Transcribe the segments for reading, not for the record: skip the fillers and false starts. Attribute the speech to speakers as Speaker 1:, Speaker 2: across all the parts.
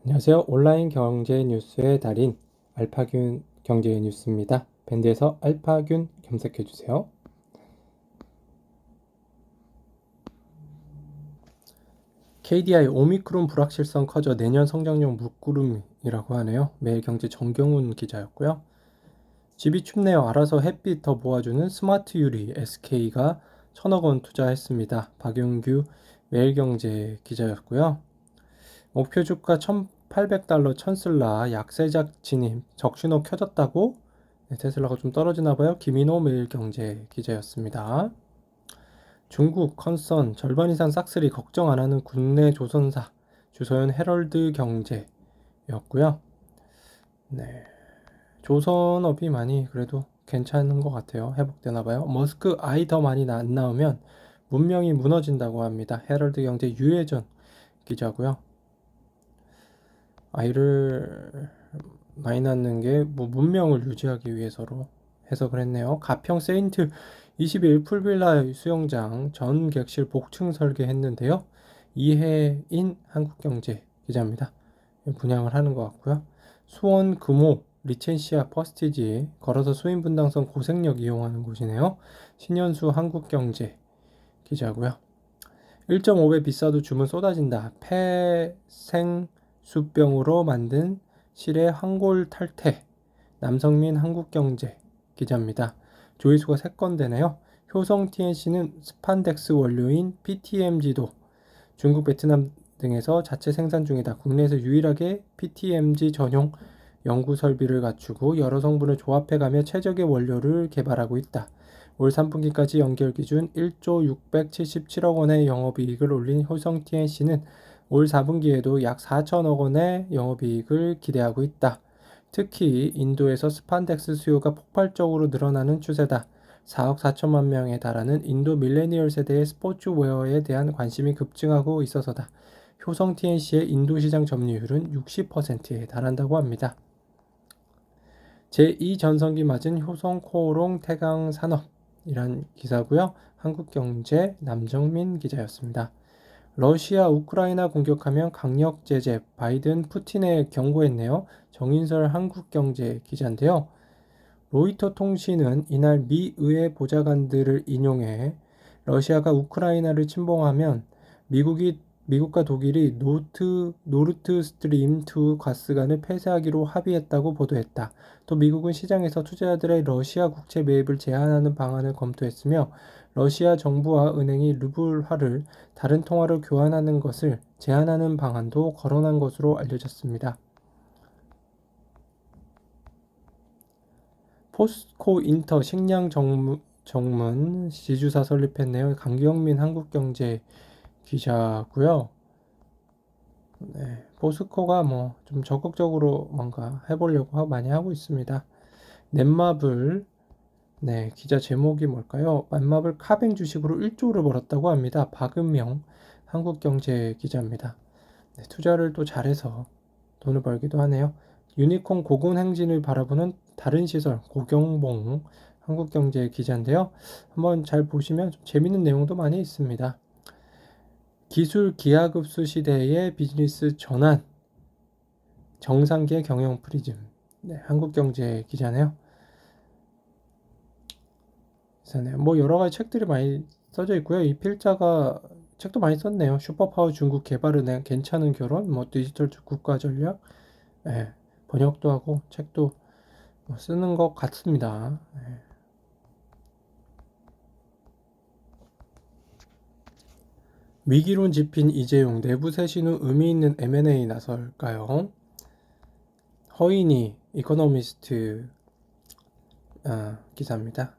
Speaker 1: 안녕하세요. 온라인 경제 뉴스의 달인 알파균 경제 뉴스입니다. 밴드에서 알파균 검색해 주세요. KDI 오미크론 불확실성 커져 내년 성장률 물구름이라고 하네요. 매일경제 정경훈 기자였고요. 집이 춥네요. 알아서 햇빛 더 모아주는 스마트 유리 SK가 1,000억 원 투자했습니다. 박용규 매일경제 기자였고요. 목표 주가 1,800달러 천슬라 약세작 진입 적신호 켜졌다고. 테슬라가 좀 떨어지나 봐요. 김인호 매일경제 기자였습니다. 중국 컨선 절반 이상 싹쓸이 걱정 안 하는 국내 조선사 주소연 헤럴드 경제였고요. 네, 조선업이 많이 그래도 괜찮은 것 같아요. 회복되나 봐요. 머스크 아이 더 많이 안 나오면 문명이 무너진다고 합니다. 헤럴드 경제 유혜전 기자고요. 아이를 많이 낳는 게 뭐 문명을 유지하기 위해서로 해석을 했네요. 가평 세인트 21 풀빌라 수영장 전 객실 복층 설계했는데요. 이혜인 한국경제 기자입니다. 분양을 하는 것 같고요. 수원 금호 리첸시아 퍼스티지 걸어서 수인분당선 고색역 이용하는 곳이네요. 신현수 한국경제 기자고요. 1.5배 비싸도 주문 쏟아진다. 폐생수병으로 만든 실의 황골 탈퇴. 남성민 한국경제 기자입니다. 조회수가 3건 되네요. 효성 TNC는 스판덱스 원료인 PTMG도 중국, 베트남 등에서 자체 생산 중이다. 국내에서 유일하게 PTMG 전용 연구 설비를 갖추고 여러 성분을 조합해가며 최적의 원료를 개발하고 있다. 올 3분기까지 연결 기준 1조 677억 원의 영업이익을 올린 효성 TNC는 올 4분기에도 약 4천억 원의 영업이익을 기대하고 있다. 특히 인도에서 스판덱스 수요가 폭발적으로 늘어나는 추세다. 4억 4천만 명에 달하는 인도 밀레니얼 세대의 스포츠웨어에 대한 관심이 급증하고 있어서다. 효성 TNC의 인도 시장 점유율은 60%에 달한다고 합니다. 제2전성기 맞은 효성 코오롱 태강 산업이란 기사고요. 한국경제 남정민 기자였습니다. 러시아 우크라이나 공격하면 강력 제재 바이든 푸틴에 경고했네요. 정인설 한국경제 기자인데요. 로이터 통신은 이날 미 의회 보좌관들을 인용해 러시아가 우크라이나를 침공하면 미국과 독일이 노르트 스트림 2 가스관을 폐쇄하기로 합의했다고 보도했다. 또 미국은 시장에서 투자자들의 러시아 국채 매입을 제한하는 방안을 검토했으며 러시아 정부와 은행이 루블화를 다른 통화로 교환하는 것을 제한하는 방안도 거론한 것으로 알려졌습니다. 포스코 인터 식량 정문 지주사 설립했네요. 강경민 한국경제 기자고요. 네, 포스코가 뭐 좀 적극적으로 뭔가 해보려고 많이 하고 있습니다. 넷마블 네, 기자 제목이 뭘까요? 넷마블 카뱅 주식으로 1조를 벌었다고 합니다. 박은명 한국경제 기자입니다. 네, 투자를 또 잘해서 돈을 벌기도 하네요. 유니콘 고군행진을 바라보는 다른 시설 고경봉 한국경제 기자인데요. 한번 잘 보시면 좀 재밌는 내용도 많이 있습니다. 기술 기하급수 시대의 비즈니스 전환 정상기의 경영 프리즘. 네, 한국경제 기자네요. 기사네요. 뭐 여러 가지 책들이 많이 써져 있고요. 이 필자가 책도 많이 썼네요. 슈퍼파워 중국 개발은행 괜찮은 결혼, 뭐 디지털 국가 전략, 네, 번역도 하고 책도 뭐 쓰는 것 같습니다. 네. 위기론 짚인 이재용 내부 쇄신 후 의미 있는 M&A 나설까요? 허인이 이코노미스트 기사입니다.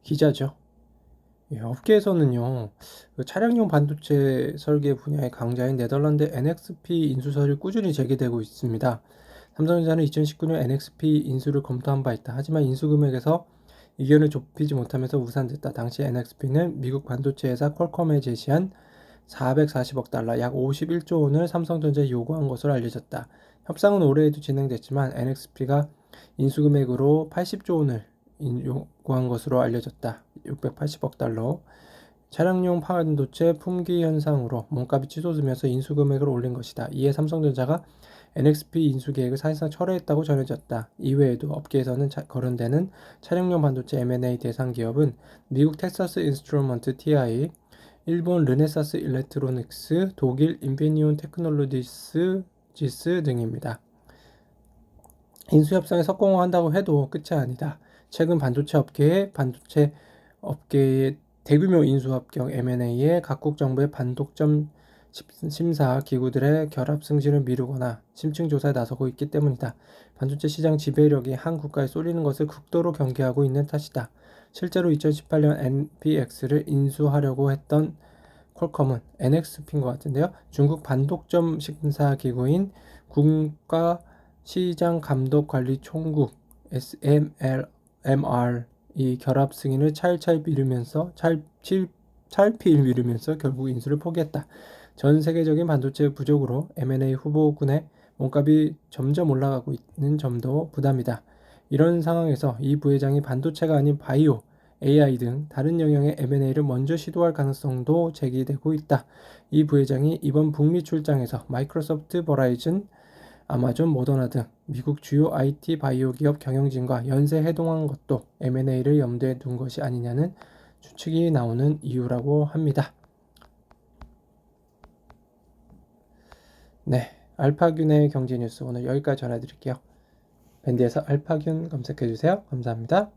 Speaker 1: 기자죠. 예, 업계에서는요, 그 차량용 반도체 설계 분야의 강자인 네덜란드 NXP 인수설이 꾸준히 제기되고 있습니다. 삼성전자는 2019년 NXP 인수를 검토한 바 있다. 하지만 인수 금액에서 이견을 좁히지 못하면서 무산됐다. 당시 NXP는 미국 반도체 회사 퀄컴에 제시한 440억 달러, 약 51조 원을 삼성전자에 요구한 것으로 알려졌다. 협상은 올해에도 진행됐지만 NXP가 인수 금액으로 80조 원을 요구한 것으로 알려졌다. 680억 달러. 차량용 반도체 품귀 현상으로 몸값이 치솟으면서 인수금액을 올린 것이다. 이에 삼성전자가 NXP 인수 계획을 사실상 철회했다고 전해졌다. 이외에도 업계에서는 거론되는 차량용 반도체 M&A 대상 기업은 미국 텍사스 인스트루먼트 TI, 일본 르네사스 일렉트로닉스, 독일 인피니온 테크놀로지스 지스 등입니다. 인수 협상에 석공한다고 해도 끝이 아니다. 최근 반도체 업계의 대규모 인수 합격 M&A에 각국 정부의 반독점 심사 기구들의 결합 승진을 미루거나 심층 조사에 나서고 있기 때문이다. 반도체 시장 지배력이 한 국가에 쏠리는 것을 극도로 경계하고 있는 탓이다. 실제로 2018년 NPX를 인수하려고 했던 퀄컴은 NXP인 것 같은데요. 중국 반독점 심사 기구인 국가시장감독관리총국 SMR 이 결합 승인을 찰필 미루면서 결국 인수를 포기했다. 전 세계적인 반도체 부족으로 M&A 후보군의 몸값이 점점 올라가고 있는 점도 부담이다. 이런 상황에서 이 부회장이 반도체가 아닌 바이오, AI 등 다른 영역의 M&A를 먼저 시도할 가능성도 제기되고 있다. 이 부회장이 이번 북미 출장에서 마이크로소프트, 버라이즌, 아마존, 모더나 등 미국 주요 IT 바이오 기업 경영진과 연쇄 회동한 것도 M&A를 염두에 둔 것이 아니냐는 추측이 나오는 이유라고 합니다. 네, 알파균의 경제 뉴스 오늘 여기까지 전해드릴게요. 밴드에서 알파균 검색해주세요. 감사합니다.